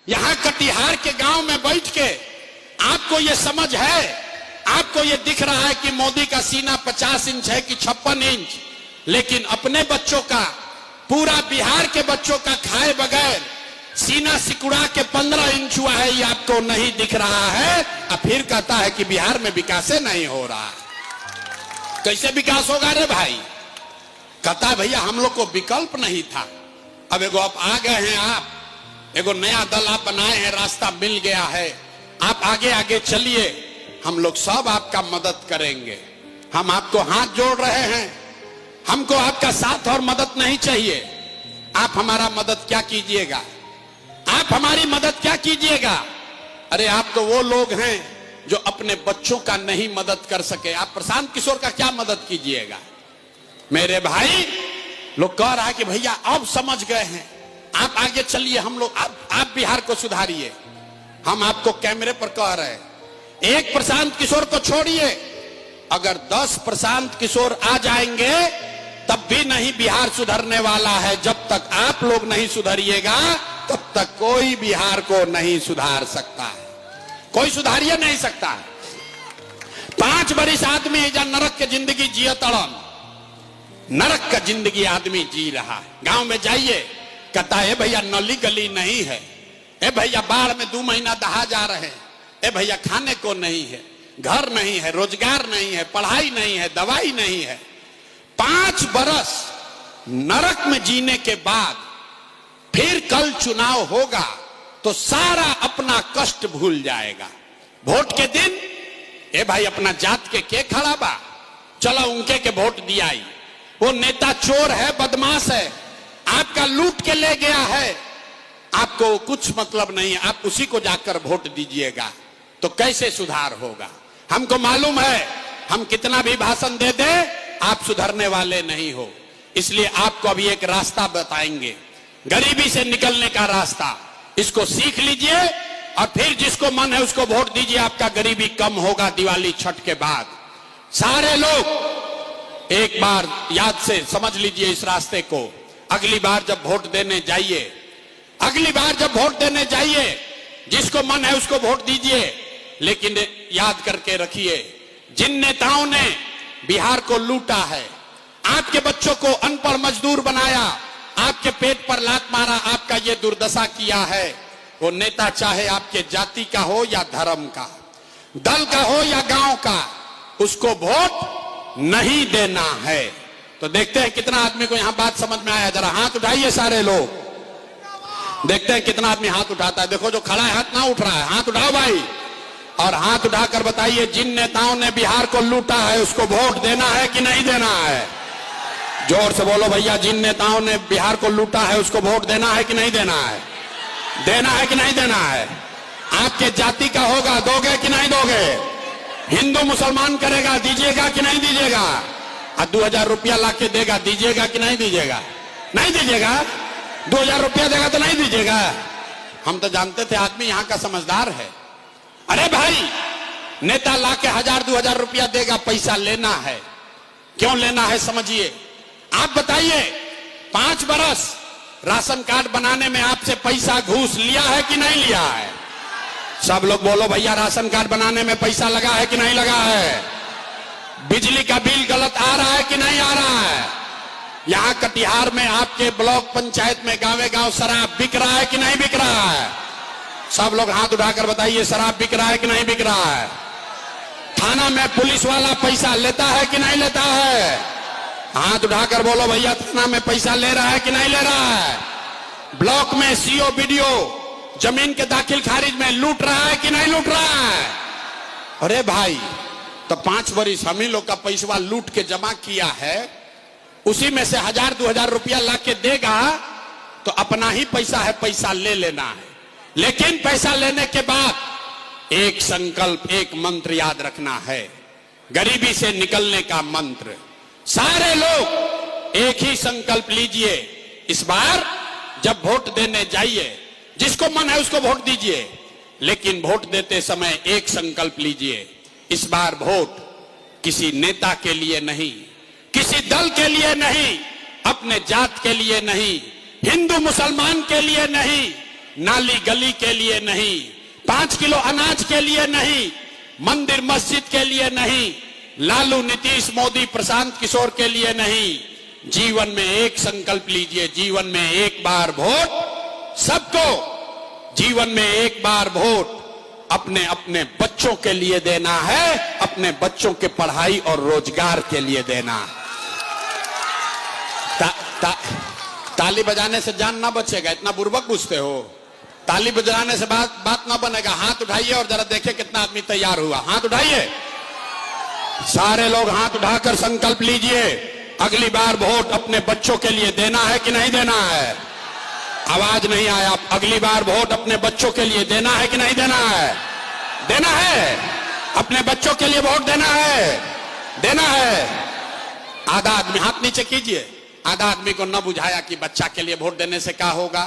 यहां कटिहार के गांव में बैठ के आपको ये समझ है, आपको ये दिख रहा है कि मोदी का सीना 50 इंच है कि 56 इंच, लेकिन अपने बच्चों का, पूरा बिहार के बच्चों का खाए बगैर सीना सिकुड़ा के 15 इंच हुआ है, ये आपको नहीं दिख रहा है। अब फिर कहता है कि बिहार में विकास नहीं हो रहा। कैसे विकास होगा रे भाई? कहता है भैया हम लोग को विकल्प नहीं था। अब एगो आप आ गए हैं, आप एगो नया दल आप बनाए हैं, रास्ता मिल गया है, आप आगे आगे चलिए, हम लोग सब आपका मदद करेंगे। हम आपको हाथ जोड़ रहे हैं, हमको आपका साथ और मदद नहीं चाहिए। आप हमारा मदद क्या कीजिएगा? आप हमारी मदद क्या कीजिएगा? अरे आप तो वो लोग हैं जो अपने बच्चों का नहीं मदद कर सके, आप प्रशांत किशोर का क्या मदद कीजिएगा? मेरे भाई लोग कह रहा है कि भैया अब समझ गए हैं, आप आगे चलिए, हम लोग आप बिहार को सुधारिए। हम आपको कैमरे पर कह रहे हैं, एक प्रशांत किशोर को छोड़िए, अगर 10 प्रशांत किशोर आ जाएंगे तब भी नहीं बिहार सुधरने वाला है। जब तक आप लोग नहीं सुधरिएगा तब तक कोई बिहार को नहीं सुधार सकता है, कोई सुधारिए नहीं सकता है। 5 बरिस आदमी एजा नरक के जिंदगी जिया तड़न, नरक का जिंदगी आदमी जी रहा है। गांव में जाइए, कहता है भैया नली गली नहीं है, ए भैया बाढ़ में 2 महीना दहा जा रहे हैं, ए भैया खाने को नहीं है, घर नहीं है, रोजगार नहीं है, पढ़ाई नहीं है, दवाई नहीं है। 5 बरस नरक में जीने के बाद फिर कल चुनाव होगा तो सारा अपना कष्ट भूल जाएगा। वोट के दिन ए भाई अपना जात के खड़ा बा, चलो उनके के वोट दिया। वो नेता चोर है, बदमाश है, आपका लूट के ले गया है, आपको कुछ मतलब नहीं है, आप उसी को जाकर वोट दीजिएगा। तो कैसे सुधार होगा? हमको मालूम है, हम कितना भी भाषण दे दे आप सुधरने वाले नहीं हो। इसलिए आपको अभी एक रास्ता बताएंगे, गरीबी से निकलने का रास्ता। इसको सीख लीजिए और फिर जिसको मन है उसको वोट दीजिए, आपका गरीबी कम होगा दिवाली छठ के बाद। सारे लोग एक बार याद से समझ लीजिए इस रास्ते को। अगली बार जब वोट देने जाइए, अगली बार जब वोट देने जाइए, जिसको मन है उसको वोट दीजिए, लेकिन याद करके रखिए, जिन नेताओं ने बिहार को लूटा है, आपके बच्चों को अनपढ़ मजदूर बनाया, आपके पेट पर लात मारा, आपका ये दुर्दशा किया है, वो नेता चाहे आपके जाति का हो या धर्म का, दल का हो या गांव का, उसको वोट नहीं देना है। तो देखते हैं कितना आदमी को यहां बात समझ में आया। जरा हाथ उठाइए सारे लोग, देखते हैं कितना आदमी हाथ उठाता है। देखो जो खड़ा है हाथ ना उठ रहा है, हाथ उठाओ भाई, और हाथ उठाकर बताइए जिन नेताओं ने बिहार को लूटा है उसको वोट देना है कि नहीं देना है? जोर से बोलो भैया, जिन नेताओं ने बिहार को लूटा है उसको वोट देना है कि नहीं देना है? देना है कि नहीं देना है? आपके जाति का होगा, दोगे कि नहीं दोगे? हिंदू मुसलमान करेगा, दीजिएगा कि नहीं दीजिएगा? 2000 रुपया ला के देगा, दीजिएगा कि नहीं दीजिएगा? नहीं दीजिएगा? 2000 रुपया देगा तो नहीं दीजिएगा? हम तो जानते थे आदमी यहाँ का समझदार है। अरे भाई, नेता ला के 1000-2000 रुपया देगा, पैसा लेना है, क्यों लेना है समझिए। आप बताइए, 5 बरस राशन कार्ड बनाने में आपसे पैसा घूस लिया है कि नहीं लिया है? सब लोग बोलो भैया, राशन कार्ड बनाने में पैसा लगा है कि नहीं लगा है? बिजली का बिल गलत आ रहा है कि नहीं आ रहा है? यहाँ कटिहार में आपके ब्लॉक पंचायत में गांवे गांव शराब बिक रहा है कि नहीं बिक रहा है? सब लोग हाथ उठाकर बताइए, शराब बिक रहा है कि नहीं बिक रहा है? थाना में पुलिस वाला पैसा लेता है कि नहीं लेता है? हाथ उठाकर बोलो भैया, थाना में पैसा ले रहा है कि नहीं ले रहा है? ब्लॉक में सीओ बीडीओ जमीन के दाखिल खारिज में लूट रहा है कि नहीं लूट रहा है? अरे भाई, तो 5 बरिस हम ही लोग का पैसा लूट के जमा किया है, उसी में से 1000-2000 रुपया ला के देगा तो अपना ही पैसा है, पैसा ले लेना है। लेकिन पैसा लेने के बाद एक संकल्प, एक मंत्र याद रखना है, गरीबी से निकलने का मंत्र। सारे लोग एक ही संकल्प लीजिए, इस बार जब वोट देने जाइए, जिसको मन है उसको वोट दीजिए, लेकिन वोट देते समय एक संकल्प लीजिए, इस बार वोट किसी नेता के लिए नहीं, किसी दल के लिए नहीं, अपने जात के लिए नहीं, हिंदू मुसलमान के लिए नहीं, नाली गली के लिए नहीं, 5 किलो अनाज के लिए नहीं, मंदिर मस्जिद के लिए नहीं, लालू नीतीश मोदी प्रशांत किशोर के लिए नहीं। जीवन में एक संकल्प लीजिए, जीवन में एक बार वोट सबको, जीवन में एक बार वोट अपने अपने बच्चों के लिए देना है, अपने बच्चों के पढ़ाई और रोजगार के लिए देना। ताली बजाने से जान ना बचेगा, इतना बुर्बक पूछते हो। ताली बजाने से बात ना बनेगा। हाथ उठाइए और जरा देखिए कितना आदमी तैयार हुआ। हाथ उठाइए, सारे लोग हाथ उठाकर संकल्प लीजिए, अगली बार वोट अपने बच्चों के लिए देना है कि नहीं देना है? आवाज नहीं आया। अगली बार वोट अपने बच्चों के लिए देना है कि नहीं देना है? देना है। अपने बच्चों के लिए वोट देना है, देना है। आधा आदमी हाथ नीचे कीजिए। आधा आदमी को न बुझाया कि बच्चा के लिए वोट देने से क्या होगा।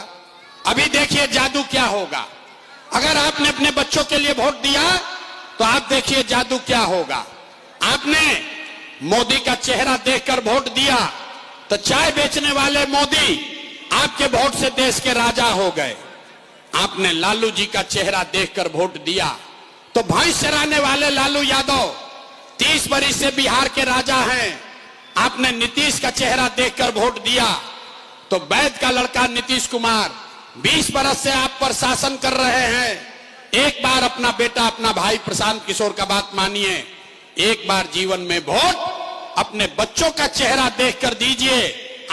अभी देखिए जादू क्या होगा। अगर आपने अपने बच्चों के लिए वोट दिया तो आप देखिए जादू क्या होगा। आपने मोदी का चेहरा देखकर वोट दिया तो चाय बेचने वाले मोदी आपके वोट से देश के राजा हो गए। आपने लालू जी का चेहरा देखकर वोट दिया तो भैंस चराने वाले लालू यादव 30 बरिस से बिहार के राजा हैं। आपने नीतीश का चेहरा देखकर वोट दिया तो वैद का लड़का नीतीश कुमार 20 बरस से आप पर शासन कर रहे हैं। एक बार अपना बेटा, अपना भाई प्रशांत किशोर का बात मानिए। एक बार जीवन में वोट अपने बच्चों का चेहरा देखकर दीजिए।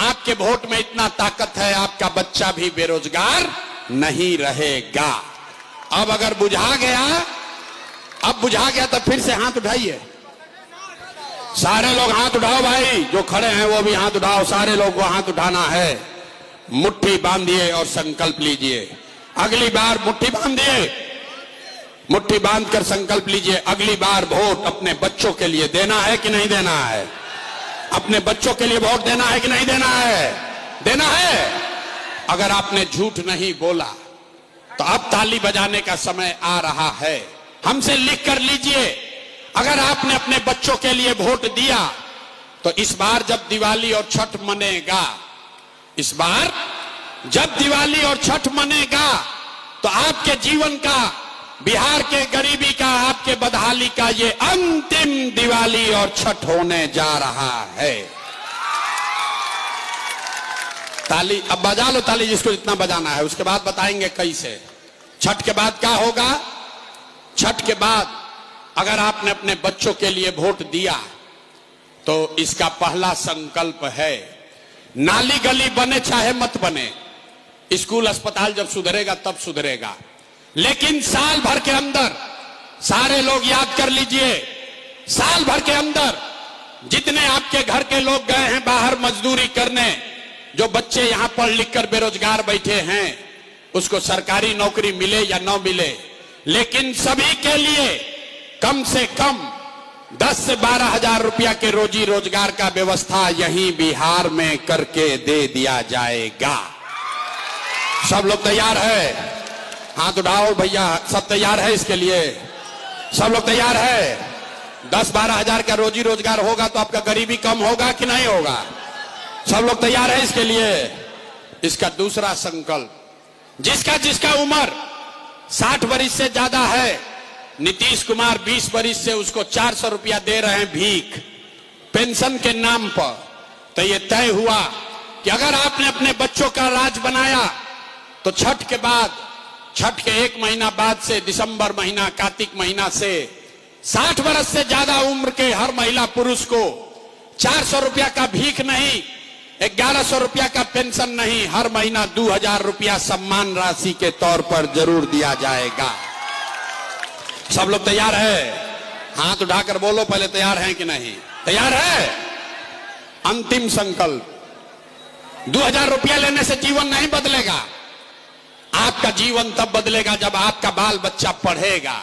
आपके वोट में इतना ताकत है, आपका बच्चा भी बेरोजगार नहीं रहेगा। अब अगर बुझा गया तो फिर से हाथ उठाइए। सारे लोग हाथ उठाओ भाई, जो खड़े हैं वो भी हाथ उठाओ। सारे लोग को हाथ उठाना है। मुट्ठी बांधिए और संकल्प लीजिए। अगली बार मुट्ठी बांधिए, मुट्ठी बांधकर संकल्प लीजिए। अगली बार वोट अपने बच्चों के लिए देना है कि नहीं देना है? अपने बच्चों के लिए वोट देना है कि नहीं देना है? देना है। अगर आपने झूठ नहीं बोला तो अब ताली बजाने का समय आ रहा है। हमसे लिख कर लीजिए। अगर आपने अपने बच्चों के लिए वोट दिया तो इस बार जब दिवाली और छठ मनेगा, इस बार जब दिवाली और छठ मनेगा तो आपके जीवन का, बिहार के गरीबी का, आपके बदहाली का ये अंतिम दिवाली और छठ होने जा रहा है। ताली अब बजा लो, ताली जिसको जितना बजाना है। उसके बाद बताएंगे कैसे। छठ के बाद क्या होगा? छठ के बाद अगर आपने अपने बच्चों के लिए वोट दिया तो इसका पहला संकल्प है, नाली गली बने चाहे मत बने, स्कूल अस्पताल जब सुधरेगा तब सुधरेगा, लेकिन साल भर के अंदर, सारे लोग याद कर लीजिए, साल भर के अंदर जितने आपके घर के लोग गए हैं बाहर मजदूरी करने, जो बच्चे यहां पढ़ लिख कर बेरोजगार बैठे हैं, उसको सरकारी नौकरी मिले या न मिले, लेकिन सभी के लिए कम से कम 10 से 12 हजार रुपया के रोजी रोजगार का व्यवस्था यहीं बिहार में करके दे दिया जाएगा। सब लोग तैयार है? हाथ उठाओ भैया, सब तैयार है इसके लिए? सब लोग तैयार है? 10-12 हजार का रोजी रोजगार होगा तो आपका गरीबी कम होगा कि नहीं होगा? सब लोग तैयार है इसके लिए? इसका दूसरा संकल्प, जिसका उम्र 60 वर्ष से ज्यादा है, नीतीश कुमार 20 वर्ष से उसको 400 रुपया दे रहे हैं भीख पेंशन के नाम पर। तो ये तय हुआ कि अगर आपने अपने बच्चों का राज बनाया तो छठ के बाद, छठ के 1 महीना बाद से दिसंबर महीना, कार्तिक महीना से 60 वर्ष से ज्यादा उम्र के हर महिला पुरुष को 400 रुपया का भीख नहीं, 1100 रुपया का पेंशन नहीं, हर महीना 2000 रुपया सम्मान राशि के तौर पर जरूर दिया जाएगा। सब लोग तैयार है? हाथ उठाकर बोलो पहले, तैयार हैं कि नहीं? तैयार है? अंतिम संकल्प, 2000 रुपया लेने से जीवन नहीं बदलेगा। आपका जीवन तब बदलेगा जब आपका बाल बच्चा पढ़ेगा।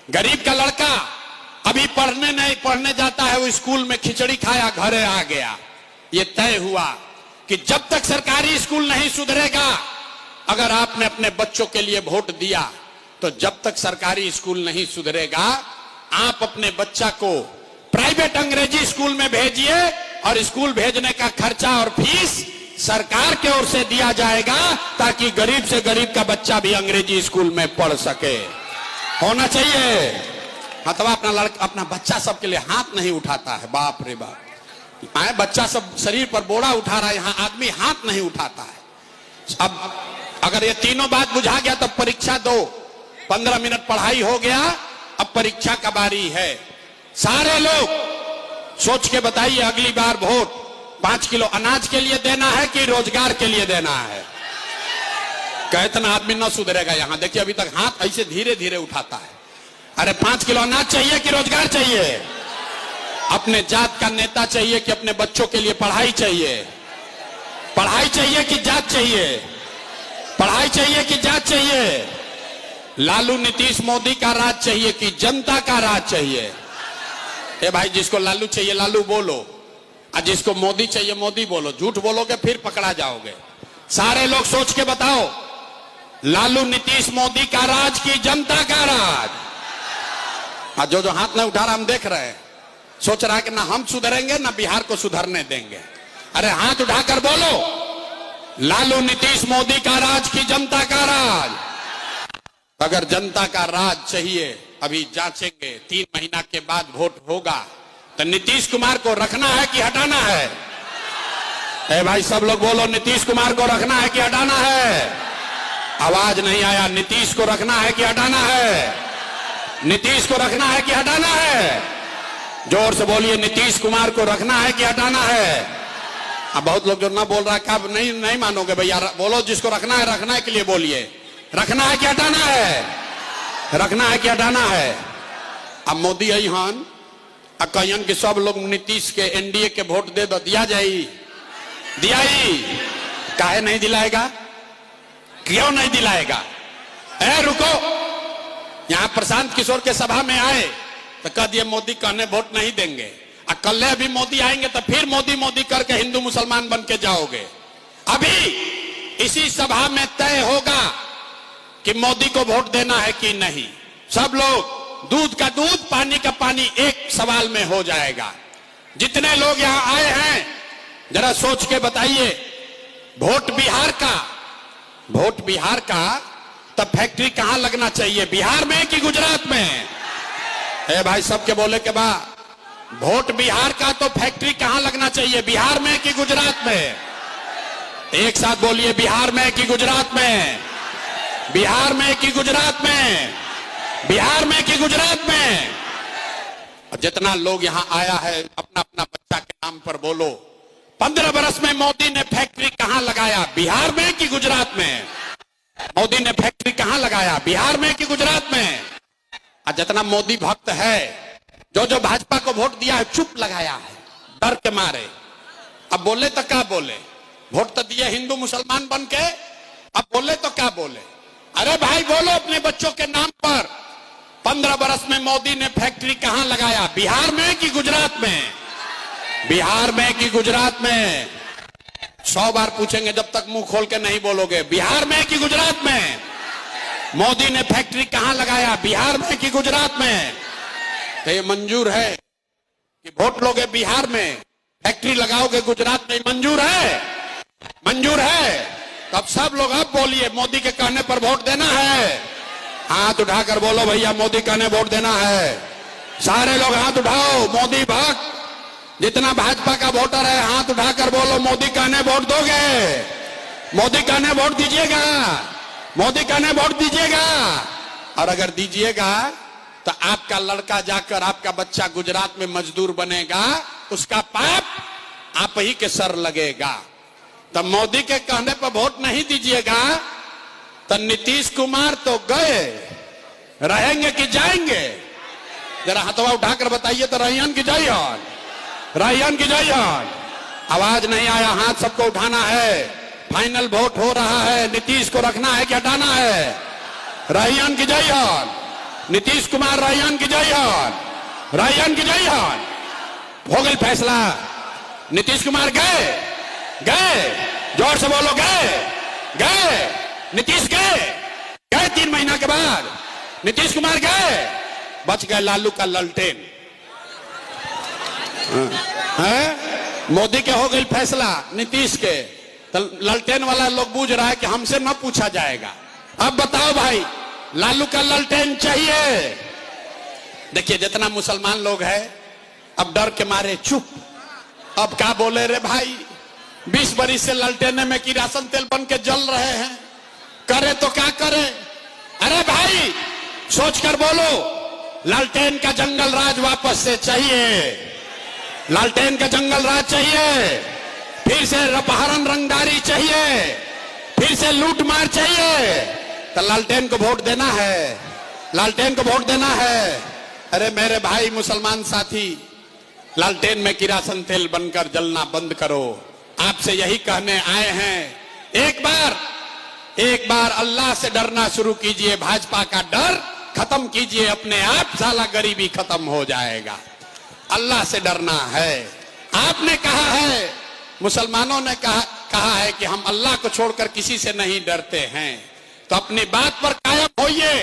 गरीब का लड़का अभी पढ़ने जाता है, वो स्कूल में खिचड़ी खाया घर आ गया। ये तय हुआ कि जब तक सरकारी स्कूल नहीं सुधरेगा, अगर आपने अपने बच्चों के लिए वोट दिया तो जब तक सरकारी स्कूल नहीं सुधरेगा, आप अपने बच्चा को प्राइवेट अंग्रेजी स्कूल में भेजिए और स्कूल भेजने का खर्चा और फीस सरकार की ओर से दिया जाएगा, ताकि गरीब से गरीब का बच्चा भी अंग्रेजी स्कूल में पढ़ सके। होना चाहिए। अथवा अपना बच्चा सबके लिए हाथ नहीं उठाता है। बाप रे बाप, आए बच्चा सब शरीर पर बोरा उठा रहा है, यहाँ आदमी हाथ नहीं उठाता है। अब अगर ये तीनों बात बुझा गया तब परीक्षा दो। 15 मिनट पढ़ाई हो गया, अब परीक्षा का बारी है। सारे लोग सोच के बताइए, अगली बार वोट 5 किलो अनाज के लिए देना है कि रोजगार के लिए देना है? कहतना आदमी न सुधरेगा। यहां देखिए, अभी तक हाथ ऐसे धीरे धीरे उठाता है। अरे 5 किलो अनाज चाहिए कि रोजगार चाहिए? अपने जात का नेता चाहिए कि अपने बच्चों के लिए पढ़ाई चाहिए? पढ़ाई चाहिए कि जात चाहिए? पढ़ाई चाहिए कि जात चाहिए? लालू नीतीश मोदी का राज चाहिए कि जनता का राज चाहिए? ए भाई, जिसको लालू चाहिए लालू बोलो, और जिसको मोदी चाहिए मोदी बोलो। झूठ बोलोगे फिर पकड़ा जाओगे। सारे लोग सोच के बताओ, लालू नीतीश मोदी का राज की जनता का राज? और जो हाथ नहीं उठा रहा हम देख रहे हैं, सोच रहा है कि ना हम सुधरेंगे ना बिहार को सुधरने देंगे। अरे हाथ उठाकर बोलो, लालू नीतीश मोदी का राज की जनता का राज? अगर जनता का राज चाहिए, अभी जांचेंगे, 3 महीना के बाद वोट होगा, तो नीतीश कुमार को रखना है कि हटाना है? ए भाई सब लोग बोलो, नीतीश कुमार को रखना है कि हटाना है? आवाज नहीं आया। नीतीश को रखना है कि हटाना है? नीतीश को रखना है कि हटाना है? जोर से बोलिए, नीतीश कुमार को रखना है कि हटाना है? अब बहुत लोग जो ना बोल रहा है, कब नहीं मानोगे भैया? बोलो, जिसको रखना है के लिए बोलिए। रखना है कि हटाना है? रखना है कि हटाना है? अब मोदी आई हन कहन कि सब लोग नीतीश के एनडीए के वोट दे दो, दिया जाई? काहे नहीं दिलाएगा? क्यों नहीं दिलाएगा? रुको, यहां प्रशांत किशोर के सभा में आए तो कह दिए मोदी कहने वोट नहीं देंगे। कल अभी मोदी आएंगे तो फिर मोदी मोदी करके हिंदू मुसलमान बन के जाओगे। अभी इसी सभा में तय होगा कि मोदी को वोट देना है कि नहीं। सब लोग, दूध का दूध पानी का पानी एक सवाल में हो जाएगा। जितने लोग यहां आए हैं जरा सोच के बताइए, वोट बिहार का तब फैक्ट्री कहां लगना चाहिए? बिहार में कि गुजरात में? भाई सबके बोले के बाद, वोट बिहार का तो फैक्ट्री कहां लगना चाहिए? बिहार में कि गुजरात में? एक साथ बोलिए, बिहार में कि गुजरात में? बिहार में कि गुजरात में? बिहार में कि गुजरात में? जितना लोग यहां आया है, अपना अपना बच्चा के नाम पर बोलो, 15 बरस में मोदी ने फैक्ट्री कहां लगाया? बिहार में कि गुजरात में? मोदी ने फैक्ट्री कहां लगाया? बिहार में कि गुजरात में? और जितना मोदी भक्त है, जो भाजपा को वोट दिया है, चुप लगाया है डर के मारे। अब बोले तो क्या बोले? वोट तो दिए हिंदू मुसलमान बन के, अब बोले तो क्या बोले? अरे भाई बोलो अपने बच्चों के नाम पर, 15 बरस में मोदी ने फैक्ट्री कहां लगाया? बिहार में कि गुजरात में? बिहार में कि गुजरात में? 100 बार पूछेंगे जब तक मुंह खोल के नहीं बोलोगे। बिहार में कि गुजरात में? मोदी ने फैक्ट्री कहां लगाया? बिहार में कि गुजरात में? तो ये मंजूर है कि वोट लोगे बिहार में, फैक्ट्री लगाओगे गुजरात में? मंजूर है? मंजूर है? तब सब लोग अब बोलिए, मोदी के कहने पर वोट देना है? हाथ उठाकर बोलो भैया, मोदी कहने वोट देना है। सारे लोग हाथ उठाओ। मोदी भक्त जितना भाजपा का वोटर है, हाथ उठाकर बोलो, मोदी कहने वोट दोगे? मोदी कहने वोट दीजिएगा? मोदी कहने वोट दीजिएगा? और अगर दीजिएगा तो आपका लड़का जाकर, आपका बच्चा गुजरात में मजदूर बनेगा, उसका पाप आप ही के सर लगेगा। तो मोदी के कहने पर वोट नहीं दीजिएगा तो नीतीश कुमार तो गए, रहेंगे कि जाएंगे? जरा हथवा उठाकर बताइए तो। रहियन की जय हो, रहियन की जय हो। आवाज नहीं आया, हाथ सबको उठाना है। फाइनल वोट हो रहा है, नीतीश को रखना है कि हटाना है? रहियन की जय हो, नीतीश कुमार रहियन की जय हो, रहियन की जय हो। हो गई फैसला, नीतीश कुमार गए, गए, जोर से बोलो, गए, नीतीश गए 3 महीना के बाद नीतीश कुमार गए, बच गए लालू का ललटेन। मोदी के हो गई फैसला, नीतीश के तो लालटेन वाला लोग बूझ रहा है कि हमसे न पूछा जाएगा। अब बताओ भाई, लालू का लालटेन चाहिए? देखिए जितना मुसलमान लोग हैं अब डर के मारे चुप। अब क्या बोले रे भाई, 20 बरिस से लालटेने में किरासन तेल बन के जल रहे हैं, करे तो क्या करे? अरे भाई सोचकर बोलो, लालटेन का जंगल राज वापस से चाहिए, लालटेन का जंगल राज चाहिए, फिर से अपहरण रंगदारी चाहिए, फिर से लूट मार चाहिए, तो लालटेन को वोट देना है, लालटेन को वोट देना है। अरे मेरे भाई मुसलमान साथी, लालटेन में किरासन तेल बनकर जलना बंद करो। आपसे यही कहने आए हैं, एक बार अल्लाह से डरना शुरू कीजिए, भाजपा का डर खत्म कीजिए, अपने आप साला गरीबी खत्म हो जाएगा। अल्लाह से डरना है। आपने कहा है, मुसलमानों ने कहा है कि हम अल्लाह को छोड़कर किसी से नहीं डरते हैं, तो अपनी बात पर कायम होइए,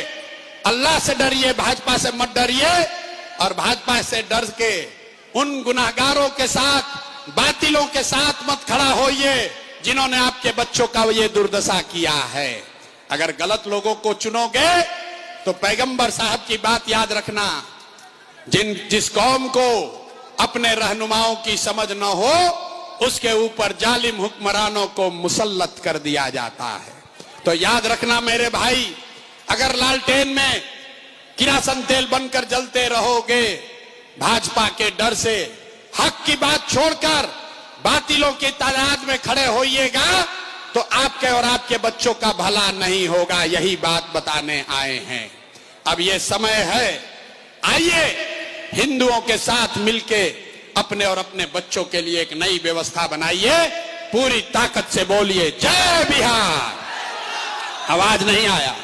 अल्लाह से डरिए, भाजपा से मत डरिए। और भाजपा से डर के उन गुनाहगारों के साथ, बातिलों के साथ मत खड़ा होइए जिन्होंने आपके बच्चों का ये दुर्दशा किया है। अगर गलत लोगों को चुनोगे तो पैगंबर साहब की बात याद रखना, जिस कौम को अपने रहनुमाओं की समझ न हो उसके ऊपर जालिम हुक्मरानों को मुसल्लत कर दिया जाता है। तो याद रखना मेरे भाई, अगर लालटेन में किरासन तेल बनकर जलते रहोगे भाजपा के डर से, हक की बात छोड़कर बातिलों की तादाद में खड़े होइएगा तो आपके और आपके बच्चों का भला नहीं होगा। यही बात बताने आए हैं। अब ये समय है, आइए हिंदुओं के साथ मिलके अपने और अपने बच्चों के लिए एक नई व्यवस्था बनाइए। पूरी ताकत से बोलिए जय बिहार। आवाज नहीं आया?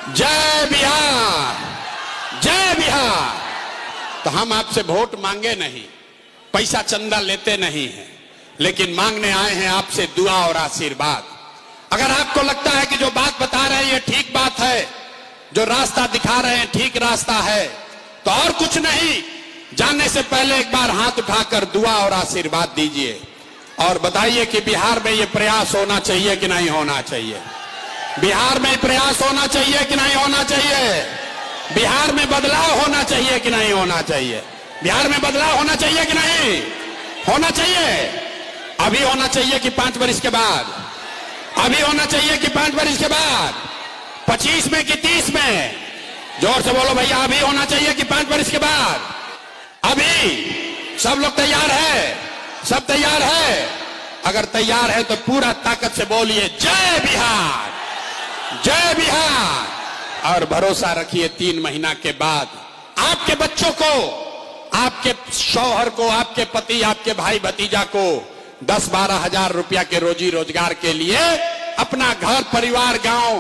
जय बिहार, जय बिहार। तो हम आपसे वोट मांगे नहीं, पैसा चंदा लेते नहीं हैं, लेकिन मांगने आए हैं आपसे दुआ और आशीर्वाद। अगर आपको लगता है कि जो बात बता रहे हैं ये ठीक बात है, जो रास्ता दिखा रहे हैं ठीक रास्ता है, तो और कुछ नहीं, जाने से पहले एक बार हाथ उठाकर दुआ और आशीर्वाद दीजिए और बताइए कि बिहार में ये प्रयास होना चाहिए कि नहीं होना चाहिए, बिहार में प्रयास होना चाहिए कि नहीं होना चाहिए, बिहार में बदलाव होना चाहिए कि नहीं होना चाहिए, बिहार में बदलाव होना चाहिए कि नहीं होना चाहिए। अभी होना चाहिए कि 5 वर्ष के बाद, अभी होना चाहिए कि 5 वर्ष के बाद, 25 में कि 30 में? जोर से बोलो भैया, अभी होना चाहिए कि 5 वर्ष के बाद? अभी। सब लोग तैयार है? सब तैयार है? अगर तैयार है तो पूरा ताकत से बोलिए जय बिहार, जय बिहार। और भरोसा रखिए 3 महीना के बाद आपके बच्चों को, आपके शौहर को, आपके पति, आपके भाई भतीजा को 10-12 हजार रुपया के रोजी रोजगार के लिए अपना घर परिवार, गांव,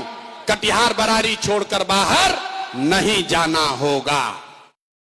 कटिहार, बरारी छोड़कर बाहर नहीं जाना होगा।